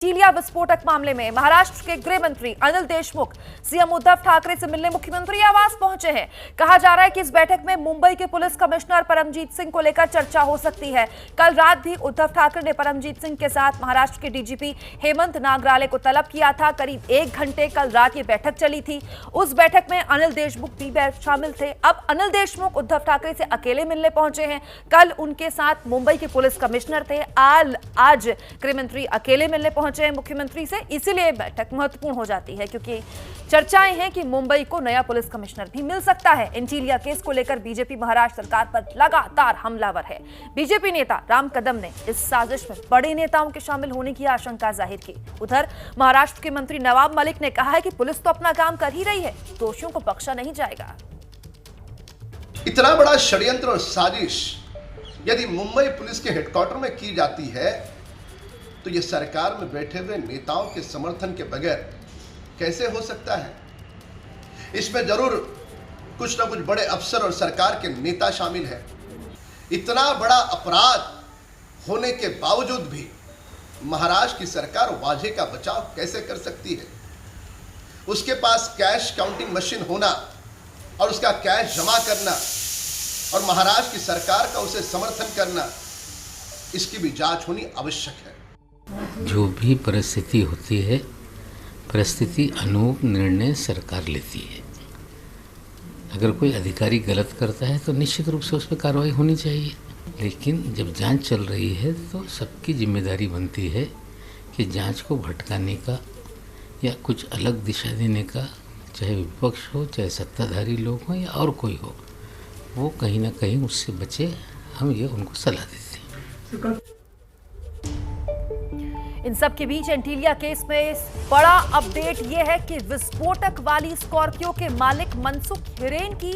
टीलिया विस्फोटक मामले में महाराष्ट्र के गृह मंत्री अनिल देशमुख सीएम उद्धव ठाकरे से मिलने मुख्यमंत्री आवास पहुंचे हैं। कहा जा रहा है कि इस बैठक में मुंबई के पुलिस कमिश्नर परमजीत सिंह को लेकर चर्चा हो सकती है। कल रात भी उद्धव ठाकरे ने परमजीत सिंह के साथ महाराष्ट्र के डीजीपी हेमंत नागराले को तलब किया था। करीब 1 घंटे कल रात ये बैठक चली थी। उस बैठक में अनिल देशमुख भी शामिल थे। अब अनिल देशमुख उद्धव ठाकरे से अकेले मिलने पहुंचे हैं। कल उनके साथ मुंबई के पुलिस कमिश्नर थे। आज गृह मंत्री अकेले मिलने पहुंचे मुख्यमंत्री से, इसीलिए बैठक महत्वपूर्ण हो जाती है क्योंकि चर्चाएं हैं कि मुंबई को नया पुलिस कमिश्नर भी मिल सकता है। एंटीलिया केस को लेकर बीजेपी महाराष्ट्र सरकार पर लगातार हमलावर है। बीजेपी नेता राम कदम ने इस साजिश में बड़े नेताओं के शामिल होने की आशंका जाहिर की। उधर महाराष्ट्र के मंत्री नवाब मलिक ने कहा है कि पुलिस तो अपना काम कर ही रही है, दोषियों को बख्शा नहीं जाएगा। इतना बड़ा षड्यंत्र और साजिश यदि मुंबई पुलिस के हेडक्वार्टर में की जाती है तो ये सरकार में बैठे हुए नेताओं के समर्थन के बगैर कैसे हो सकता है। इसमें जरूर कुछ ना कुछ बड़े अफसर और सरकार के नेता शामिल हैं। इतना बड़ा अपराध होने के बावजूद भी महाराष्ट्र की सरकार वाजे का बचाव कैसे कर सकती है। उसके पास कैश काउंटिंग मशीन होना और उसका कैश जमा करना और महाराष्ट्र की सरकार का उसे समर्थन करना, इसकी भी जांच होनी आवश्यक है। जो भी परिस्थिति होती है, परिस्थिति अनुरूप निर्णय सरकार लेती है। अगर कोई अधिकारी गलत करता है तो निश्चित रूप से उस पर कार्रवाई होनी चाहिए, लेकिन जब जांच चल रही है तो सबकी जिम्मेदारी बनती है कि जांच को भटकाने का या कुछ अलग दिशा देने का, चाहे विपक्ष हो, चाहे सत्ताधारी लोग हों या और कोई हो, वो कहीं ना कहीं उससे बचे। हम ये उनको सलाह देते हैं। इन सब के बीच एंटीलिया केस में बड़ा अपडेट यह है कि विस्फोटक वाली स्कॉर्पियो के मालिक मनसुख हिरेन की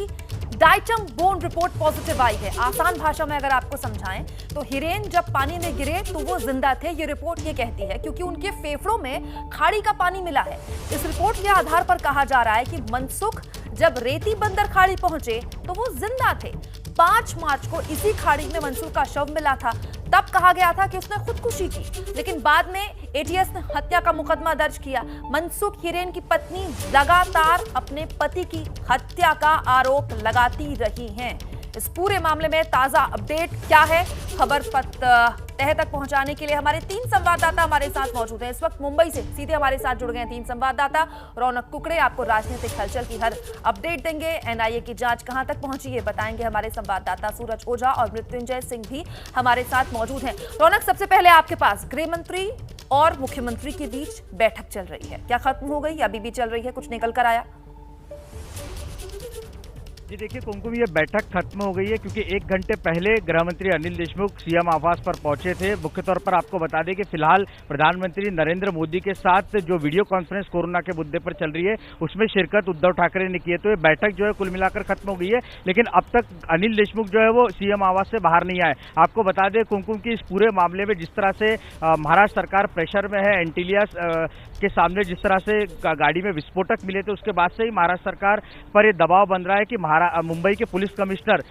डाइटम बोन रिपोर्ट पॉजिटिव आई है। आसान भाषा में अगर आपको समझाएं तो हिरेन जब पानी में गिरे तो वो जिंदा थे, ये रिपोर्ट ये कहती है, क्योंकि उनके फेफड़ों में खाड़ी का पानी मिला है। इस रिपोर्ट के आधार पर कहा जा रहा है कि मनसुख जब रेती बंदर खाड़ी पहुंचे तो वो जिंदा थे। 5 मार्च को इसी खाड़ी में मनसुख का शव मिला था। तब कहा गया था कि उसने खुदकुशी की, लेकिन बाद में एटीएस ने हत्या का मुकदमा दर्ज किया। मनसुख हिरेन की पत्नी लगातार अपने पति की हत्या का आरोप लगाती रही हैं। इस पूरे मामले में ताजा अपडेट क्या है, खबर तह तक पहुंचाने के लिए हमारे 3 संवाददाता हमारे साथ मौजूद हैं। इस वक्त मुंबई से सीधे हमारे साथ जुड़ गए हैं 3 संवाददाता। रौनक कुकड़े आपको राजनीतिक हलचल की हर अपडेट देंगे। एनआईए की जांच कहां तक पहुंची है बताएंगे हमारे संवाददाता सूरज ओझा, और मृत्युंजय सिंह भी हमारे साथ मौजूद हैं। रौनक, सबसे पहले आपके पास गृह मंत्री और मुख्यमंत्री के बीच बैठक चल रही है, क्या खत्म हो गई या अभी भी चल रही है, कुछ निकल कर आया? जी देखिए कुमकुम, ये बैठक खत्म हो गई है क्योंकि 1 घंटे पहले गृह मंत्री अनिल देशमुख सीएम आवास पर पहुंचे थे। मुख्य तौर पर आपको बता दें कि फिलहाल प्रधानमंत्री नरेंद्र मोदी के साथ जो वीडियो कॉन्फ्रेंस कोरोना के मुद्दे पर चल रही है उसमें शिरकत उद्धव ठाकरे ने की है। तो ये बैठक जो है कुल मिलाकर खत्म हो गई है, लेकिन अब तक अनिल देशमुख जो है वो सीएम आवास से बाहर नहीं आए। आपको बता दें कुमकुम की इस पूरे मामले में जिस तरह से महाराष्ट्र सरकार प्रेशर में है, एंटीलिया के सामने जिस तरह से गाड़ी में विस्फोटक मिले थे, उसके बाद से ही महाराष्ट्र सरकार पर यह दबाव बन रहा है कि मुंबई के पुलिस कमिश्नर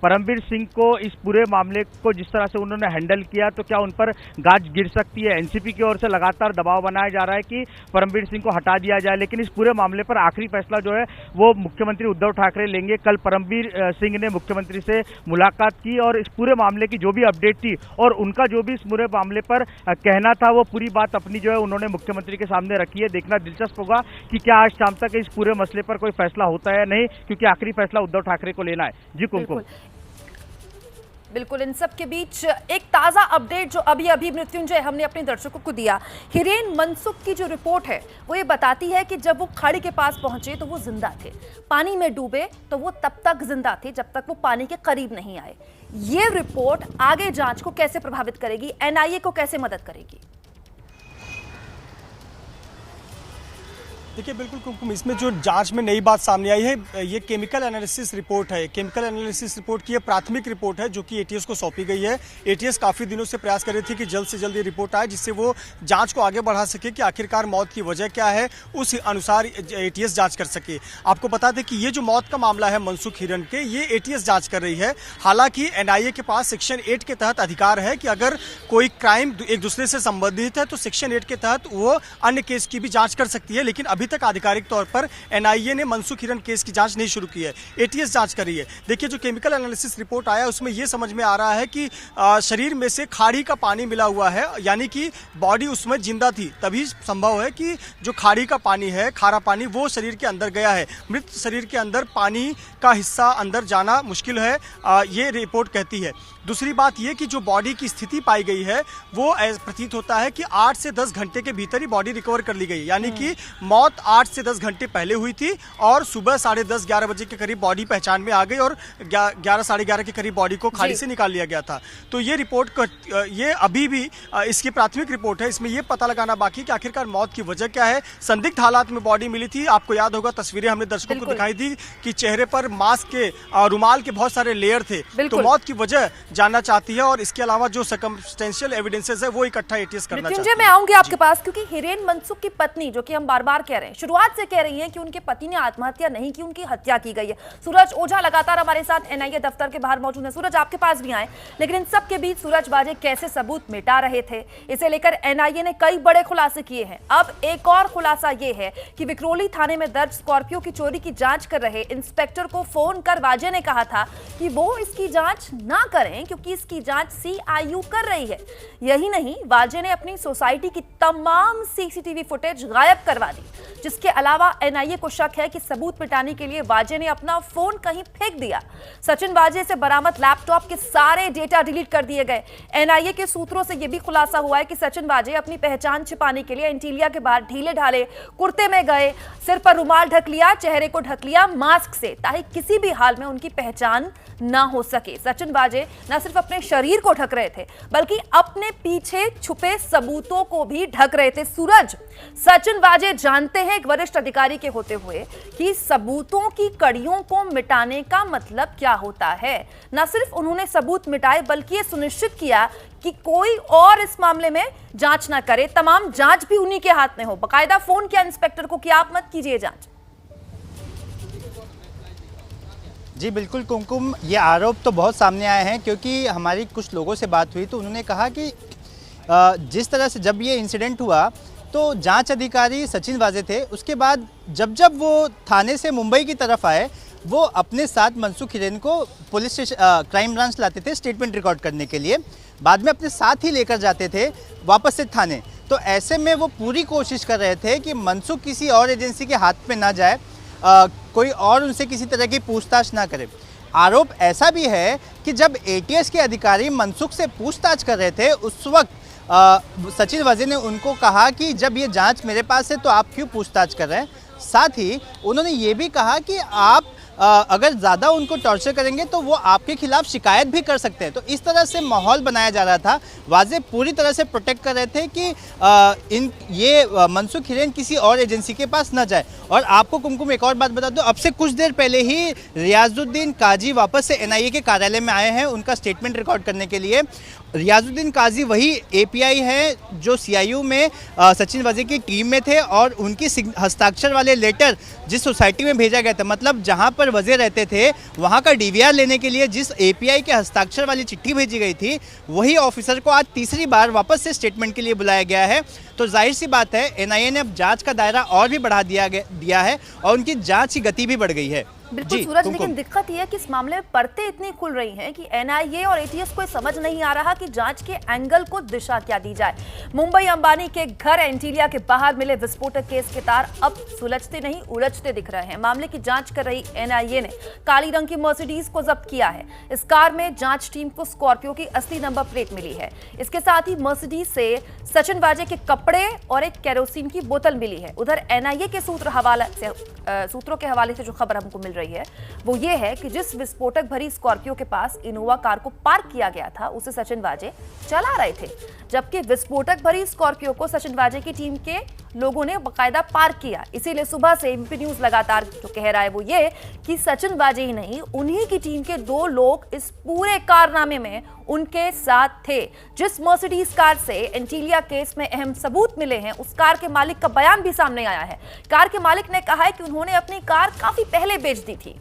परमवीर सिंह को इस पूरे मामले को जिस तरह से उन्होंने हैंडल किया तो क्या उन पर गाज गिर सकती है। एनसीपी की ओर से लगातार दबाव बनाया जा रहा है कि परमवीर सिंह को हटा दिया जाए, लेकिन इस पूरे मामले पर आखिरी फैसला जो है वो मुख्यमंत्री उद्धव ठाकरे लेंगे। कल परमवीर सिंह ने मुख्यमंत्री से मुलाकात की और इस पूरे मामले की जो भी अपडेट थी और उनका जो भी इस पूरे मामले पर कहना था वो पूरी बात अपनी जो है उन्होंने मुख्यमंत्री के सामने रखी है। देखना दिलचस्प होगा कि क्या आज शाम तक इस पूरे मसले पर कोई फैसला होता है या नहीं, क्योंकि आखिरी फैसला उद्धव ठाकरे को लेना है। जी कुमकुम। बिल्कुल, इन सब के बीच एक ताजा अपडेट जो अभी मृत्युंजय हमने अपने दर्शकों को दिया। हिरेन मनसुख की जो रिपोर्ट है वो ये बताती है कि जब वो खाड़ी के पास पहुंचे तो वो जिंदा थे, पानी में डूबे तो वो तब तक जिंदा थे जब तक वो पानी के करीब नहीं आए। ये रिपोर्ट आगे जांच को कैसे प्रभावित करेगी, एनआईए को कैसे मदद करेगी? देखिए बिल्कुल कुमकुम, इसमें जो जांच में नई बात सामने आई है ये केमिकल एनालिसिस रिपोर्ट है। केमिकल एनालिसिस रिपोर्ट की ये प्राथमिक रिपोर्ट है जो कि एटीएस को सौंपी गई है। एटीएस काफ़ी दिनों से प्रयास कर रही थी कि जल्द से जल्द ये रिपोर्ट आए जिससे वो जांच को आगे बढ़ा सके कि आखिरकार मौत की वजह क्या है, उस अनुसार एटीएस जांच कर सके। आपको बता दें कि ये जो मौत का मामला है मनसुख हिरन के, ये एटीएस जाँच कर रही है। हालांकि एनआईए के पास सेक्शन 8 के तहत अधिकार है कि अगर कोई क्राइम एक दूसरे से संबंधित है तो सेक्शन 8 के तहत वो अन्य केस की भी जाँच कर सकती है। लेकिन अभी तक आधिकारिक तौर पर एनआईए ने मनसुख हिरन केस की जांच नहीं शुरू की है, एटीएस जांच कर रही है। देखिए जो केमिकल एनालिसिस रिपोर्ट आया उसमें यह समझ में आ रहा है कि शरीर में से खाड़ी का पानी मिला हुआ है, यानी कि बॉडी उसमें जिंदा थी, तभी संभव है कि जो खाड़ी का पानी है, खारा पानी, वो शरीर के अंदर गया है। मृत शरीर के अंदर पानी का हिस्सा अंदर जाना मुश्किल है, ये रिपोर्ट कहती है। दूसरी बात यह कि जो बॉडी की स्थिति पाई गई है वो प्रतीत होता है कि 8 से 10 घंटे के भीतर ही बॉडी रिकवर कर ली गई, यानी कि मौत 8 से 10 घंटे पहले हुई थी और सुबह 10:30-11 बजे के करीब बॉडी पहचान में आ गई और 11 साढ़े 11 के करीब बॉडी को खाड़ी से निकाल लिया गया था। तो ये रिपोर्ट ये अभी भी इसकी प्राथमिक रिपोर्ट है। इसमें ये पता लगाना बाकी कि आखिरकार मौत की वजह क्या है। संदिग्ध हालात में बॉडी मिली थी। आपको याद होगा तस्वीरें हमने दर्शकों को दिखाई थी कि चेहरे पर मास्क के रुमाल के बहुत सारे लेयर थे। तो मौत की वजह जानना चाहती है और इसके अलावा जो सर्कमस्टेंशियल एविडेंसेस है वो इकट्ठा एटीएस करना चाहती है। मैं आऊंगी आपके पास क्योंकि हिरेन मनसुख की पत्नी, जो कि हम बार-बार कह रहे हैं, शुरुआत से कह रही हैं कि उनके पति ने आत्महत्या नहीं की, उनकी हत्या की गई है। सूरज ओझा लगातार हमारे साथ एनआईए दफ्तर के बाहर मौजूद है। सूरज, आपके पास भी आए, लेकिन इन सब के बीच सूरज बाजे कैसे सबूत मिटा रहे थे, इसे लेकर एनआईए ने कई बड़े खुलासे किए हैं। अब एक और खुलासा यह है कि विक्रोली थाने में दर्ज स्कॉर्पियो की चोरी की जांच कर रहे इंस्पेक्टर को फोन कर वाजे ने कहा था कि वो इसकी जांच ना करें क्योंकि इसकी जांच सीआईयू कर रही है। यही नहीं, वाजे ने अपनी सोसाइटी की तमाम सीसीटीवी फुटेज गायब करवा दी, जिसके अलावा एनआईए को शक है कि सबूत मिटाने के लिए वाजे ने अपना फोन कहीं फेंक दिया। सचिन वाजे से बरामद लैपटॉप के सारे डेटा डिलीट कर दिए गए। एनआईए के सूत्रों से यह भी खुलासा हुआ है कि सचिन वाजे अपनी पहचान छिपाने के लिए एंटीलिया के बाहर ढीले ढाले कुर्ते में गए, सिर पर रुमाल ढक लिया, चेहरे को ढक लिया मास्क से, ताकि किसी भी हाल में उनकी पहचान ना हो सके। सचिन वाजे न सिर्फ अपने शरीर को ढक रहे थे बल्कि अपने पीछे छुपे सबूतों को भी ढक रहे थे। सूरज, सचिन वाजे जानते हैं एक वरिष्ठ अधिकारी के होते हुए कि सबूतों की कड़ियों को मिटाने का मतलब क्या होता है। न सिर्फ उन्होंने सबूत मिटाए बल्कि ये सुनिश्चित किया कि कोई और इस मामले में जांच ना करे, तमाम जांच भी उन्हीं के हाथ में हो। बकायदा फोन किया इंस्पेक्टर को कि आप मत कीजिए जांच। जी बिल्कुल कुमकुम, ये आरोप तो बहुत सामने आए हैं क्योंकि हमारी कुछ लोगों से बात हुई तो उन्होंने कहा कि जिस तरह से जब ये इंसिडेंट हुआ तो जांच अधिकारी सचिन वाजे थे, उसके बाद जब वो थाने से मुंबई की तरफ आए वो अपने साथ मनसुख हिरेन को पुलिस स्टेशन क्राइम ब्रांच लाते थे स्टेटमेंट रिकॉर्ड करने के लिए, बाद में अपने साथ ही लेकर जाते थे वापस से थाने। तो ऐसे में वो पूरी कोशिश कर रहे थे कि मनसुख किसी और एजेंसी के हाथ में ना जाए, कोई और उनसे किसी तरह की पूछताछ ना करे। आरोप ऐसा भी है कि जब एटीएस के अधिकारी मनसुख से पूछताछ कर रहे थे उस वक्त सचिन वाजे ने उनको कहा कि जब ये जांच मेरे पास है तो आप क्यों पूछताछ कर रहे हैं। साथ ही उन्होंने ये भी कहा कि आप अगर ज़्यादा उनको टॉर्चर करेंगे तो वो आपके खिलाफ शिकायत भी कर सकते हैं। तो इस तरह से माहौल बनाया जा रहा था। वाजे पूरी तरह से प्रोटेक्ट कर रहे थे कि मनसुख हिरेन किसी और एजेंसी के पास न जाए। और आपको कुमकुम एक और बात बता दूं, अब से कुछ देर पहले ही रियाजुद्दीन काजी वापस से एनआईए के कार्यालय में आए हैं उनका स्टेटमेंट रिकॉर्ड करने के लिए। रियाजुद्दीन काजी वही एपीआई हैं जो सीआईयू में सचिन वाजे की टीम में थे और उनकी हस्ताक्षर वाले लेटर जिस सोसाइटी में भेजा गया था, मतलब जहां पर वजे रहते थे वहां का डीवीआर लेने के लिए जिस एपीआई के हस्ताक्षर वाली चिट्ठी भेजी गई थी, वही ऑफिसर को आज तीसरी बार वापस से स्टेटमेंट के लिए बुलाया गया है। तो जाहिर सी बात है एनआईए ने अब जांच का दायरा और भी बढ़ा दिया है और उनकी जांच की गति भी बढ़ गई है। बिल्कुल सूरज, लेकिन दिक्कत यह है कि इस मामले में परतें इतनी खुल रही हैं कि एनआईए और एटीएस को समझ नहीं आ रहा कि जांच के एंगल को दिशा क्या दी जाए। मुंबई अंबानी के घर एंटीलिया के बाहर मिले विस्फोटक केस के तार अब सुलझते नहीं उलझते दिख रहे हैं। मामले की जांच कर रही एनआईए ने काली रंग की मर्सिडीज को जब्त किया है। इस कार में जांच टीम को स्कॉर्पियो की असली नंबर प्लेट मिली है। इसके साथ ही मर्सिडीज से सचिन वाजे के कपड़े और एक केरोसिन की बोतल मिली है। उधर एनआईए के सूत्रों के हवाले से जो खबर हमको मिल रही है वो ये है कि जिस विस्फोटक भरी स्कॉर्पियो के पास इनोवा कार को पार्क किया गया था उसे सचिन वाजे चला रहे थे, जबकि विस्फोटक भरी स्कॉर्पियो को सचिन वाजे की टीम के लोगों ने बाकायदा पार्क किया। इसीलिए सुबह से एबीपी न्यूज लगातार जो कह रहा है वो ये कि सचिन वाजे ही नहीं, उन्हीं की टीम के 2 लोग इस पूरे कारनामे में उनके साथ थे। जिस मर्सिडीज कार से एंटीलिया केस में अहम सबूत मिले हैं, उस कार के मालिक का बयान भी सामने आया है। कार के मालिक ने कहा है कि उन्होंने अपनी कार काफी पहले बेच दी थी।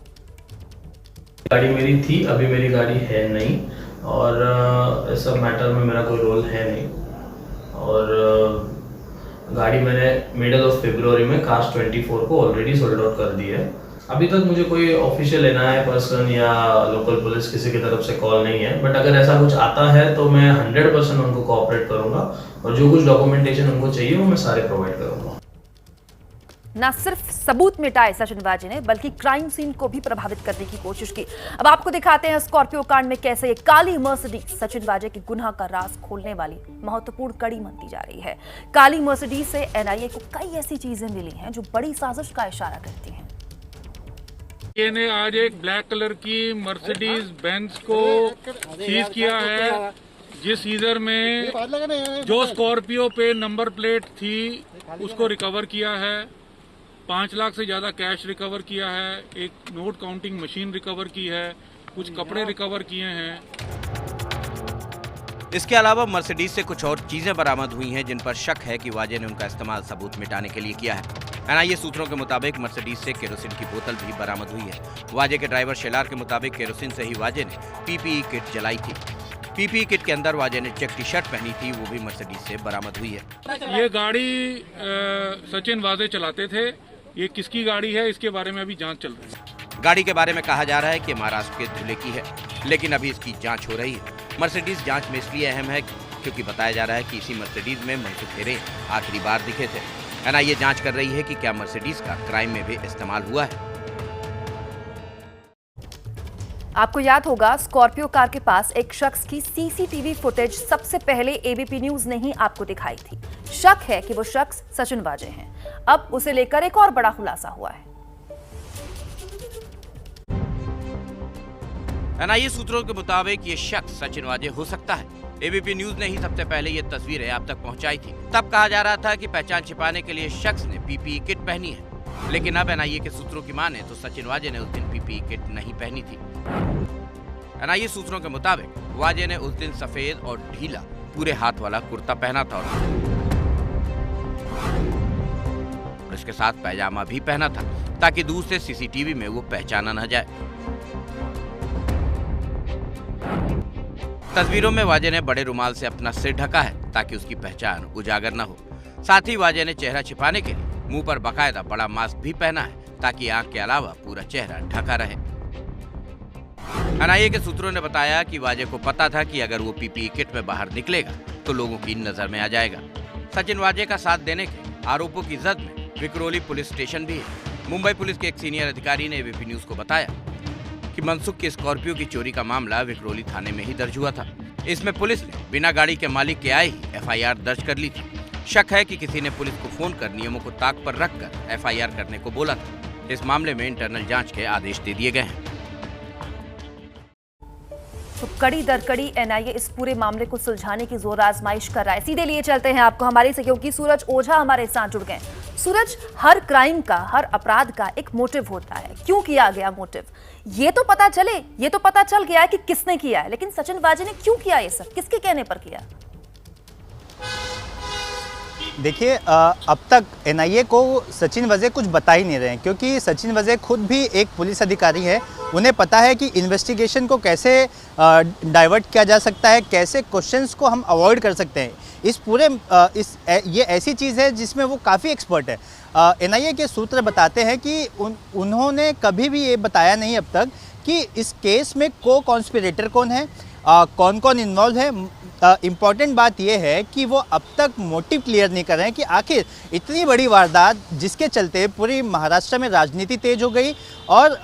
गाड़ी मेरी थी, अभी मेरी गाड़ी है नहीं, और इस सब मैटर में मेरा कोई रोल है नहीं। और गाड़ी मैंने मिडल ऑफ फरवरी में कार्स 24 को ऑलरेडी सोल्ड आउट कर दी है। अभी तक मुझे कोई ऑफिशियल एनआईए पर्सन या लोकल पुलिस किसी की तरफ से कॉल नहीं है, बट अगर ऐसा कुछ आता है तो मैं 100% उनको कोऑपरेट करूंगा और जो कुछ डॉक्यूमेंटेशन उनको चाहिए वो मैं सारे प्रोवाइड करूंगा। न सिर्फ सबूत मिटाए सचिन वाजे ने, बल्कि क्राइम सीन को भी प्रभावित करने की कोशिश की। अब आपको दिखाते हैं स्कॉर्पियो कांड में कैसे ये काली मर्सिडीज सचिन वाजे के गुनाह का राज खोलने वाली महत्वपूर्ण कड़ी बनती जा रही है। काली मर्सिडीज से एनआईए को कई ऐसी चीजें मिली हैं जो बड़ी साजिश का इशारा करती हैं। ये ने आज एक ब्लैक कलर की मर्सिडीज बेंज को सीज किया है, जिस सीजर में जो स्कॉर्पियो पे नंबर प्लेट थी उसको रिकवर किया है। 5 लाख से ज्यादा कैश रिकवर किया है, एक नोट काउंटिंग मशीन रिकवर की है, कुछ कपड़े रिकवर किए हैं। इसके अलावा मर्सिडीज से कुछ और चीजें बरामद हुई हैं जिन पर शक है कि वाजे ने उनका इस्तेमाल सबूत मिटाने के लिए किया है। एनआईए सूत्रों के मुताबिक मर्सिडीज से केरोसिन की बोतल भी बरामद हुई है। वाजे के ड्राइवर शेलार के मुताबिक केरोसिन से ही वाजे ने पीपीई किट जलाई थी। पीपीई किट के अंदर वाजे ने चेक टी शर्ट पहनी थी, वो भी मर्सिडीज से बरामद हुई है। ये गाड़ी सचिन वाजे चलाते थे। ये किसकी गाड़ी है इसके बारे में अभी जांच चल रही है। गाड़ी के बारे में कहा जा रहा है कि महाराष्ट्र के धुले की है, लेकिन अभी इसकी जांच हो रही है। मर्सिडीज जांच में इसलिए अहम है क्योंकि बताया जा रहा है कि इसी मर्सिडीज में मनसुख हिरेन आखिरी बार दिखे थे। एनआईए जांच कर रही है कि क्या मर्सिडीज का क्राइम में भी इस्तेमाल हुआ है। आपको याद होगा स्कॉर्पियो कार के पास एक शख्स की सीसीटीवी फुटेज सबसे पहले एबीपी न्यूज ने ही आपको दिखाई थी। शक है कि वो शख्स सचिन वाजे हैं। अब उसे लेकर एक और बड़ा खुलासा हुआ है। एनआईए सूत्रों के मुताबिक ये शख्स सचिन वाजे हो सकता है। एबीपी न्यूज ने ही सबसे पहले ये तस्वीरें आप तक पहुंचाई थी। तब कहा जा रहा था कि पहचान छिपाने के लिए शख्स ने पीपीई किट पहनी है, लेकिन अब एनआईए के सूत्रों की माने तो सचिन वाजे ने उस दिन पीपीई किट नहीं पहनी थी। एनआईए सूत्रों के मुताबिक वाजे ने उस दिन सफेद और ढीला पूरे हाथ वाला कुर्ता पहना था और इसके साथ पैजामा भी पहना था ताकि दूर से सीसीटीवी में वो पहचाना न जाए। तस्वीरों में वाजे ने बड़े रुमाल से अपना सिर ढका है ताकि उसकी पहचान उजागर न हो। साथ ही वाजे ने चेहरा छिपाने के लिए मुंह पर बाकायदा बड़ा मास्क भी पहना है ताकि आंख के अलावा पूरा चेहरा ढका रहे। एनआईए के सूत्रों ने बताया कि वाजे को पता था कि अगर वो पीपीई किट में बाहर निकलेगा तो लोगों की नजर में आ जाएगा। सचिन वाजे का साथ देने के आरोपों की जद में विक्रोली पुलिस स्टेशन भी है। मुंबई पुलिस के एक सीनियर अधिकारी ने एबीपी न्यूज को बताया कि मनसुख की स्कॉर्पियो की चोरी का मामला विक्रोली थाने में ही दर्ज हुआ था। इसमें पुलिस ने बिना गाड़ी के मालिक के आए ही एफआईआर दर्ज कर ली थी। शक है कि किसी ने पुलिस को फोन कर नियमों को ताक पर रखकर एफआईआर करने को बोला था। इस मामले में इंटरनल जांच के आदेश दे दिए गए हैं। तो कड़ी दर कड़ी एनआईए इस पूरे मामले को सुलझाने की जोर आजमाइश कर रहा है। सीधे लिए चलते हैं आपको हमारे सहयोगी सूरज ओझा हमारे साथ जुड़ गए। सूरज, हर क्राइम का, हर अपराध का एक मोटिव होता है। क्यों किया गया मोटिव, ये तो पता चल गया है कि किसने किया है, लेकिन सचिन वाजे ने क्यों किया ये सब, किसके कहने पर किया? देखिए, अब तक एनआईए को सचिन वाजे कुछ बता ही नहीं रहे हैं, क्योंकि सचिन वाजे खुद भी एक पुलिस अधिकारी है। उन्हें पता है कि इन्वेस्टिगेशन को कैसे डाइवर्ट किया जा सकता है, कैसे क्वेश्चंस को हम अवॉइड कर सकते हैं। इस पूरे ये ऐसी चीज़ है जिसमें वो काफ़ी एक्सपर्ट है। एनआईए के सूत्र बताते हैं कि उन्होंने कभी भी ये बताया नहीं अब तक कि इस केस में को-कॉन्स्पिरेटर कौन है, कौन कौन इन्वॉल्व है। इम्पॉर्टेंट बात यह है कि वो अब तक मोटिव क्लियर नहीं कर रहे हैं कि आखिर इतनी बड़ी वारदात जिसके चलते पूरी महाराष्ट्र में राजनीति तेज हो गई और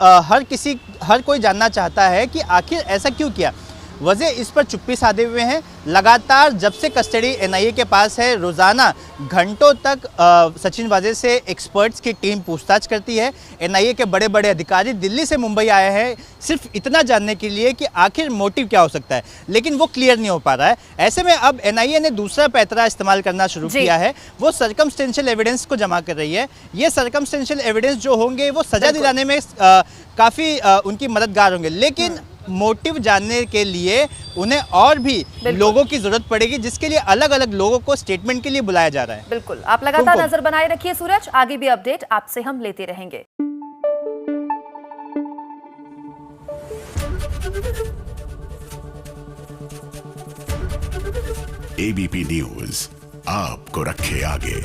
हर कोई जानना चाहता है कि आखिर ऐसा क्यों किया। वजह इस पर चुप्पी साधे हुए हैं। लगातार जब से कस्टडी एनआईए के पास है, रोजाना घंटों तक सचिन वाजे से एक्सपर्ट्स की टीम पूछताछ करती है। एनआईए के बड़े बड़े अधिकारी दिल्ली से मुंबई आए हैं सिर्फ इतना जानने के लिए कि आखिर मोटिव क्या हो सकता है, लेकिन वो क्लियर नहीं हो पा रहा है। ऐसे में अब एनआईए ने दूसरा पैतरा इस्तेमाल करना शुरू किया है, वो सर्कमस्टेंशियल एविडेंस को जमा कर रही है। ये सर्कमस्टेंशियल एविडेंस जो होंगे वो सजा दिलाने में काफ़ी उनकी मददगार होंगे, लेकिन मोटिव जानने के लिए उन्हें और भी लोगों की जरूरत पड़ेगी, जिसके लिए अलग अलग लोगों को स्टेटमेंट के लिए बुलाया जा रहा है। बिल्कुल, आप लगातार नजर बनाए रखिए सूरज, आगे भी अपडेट आपसे हम लेते रहेंगे। एबीपी न्यूज आपको रखे आगे।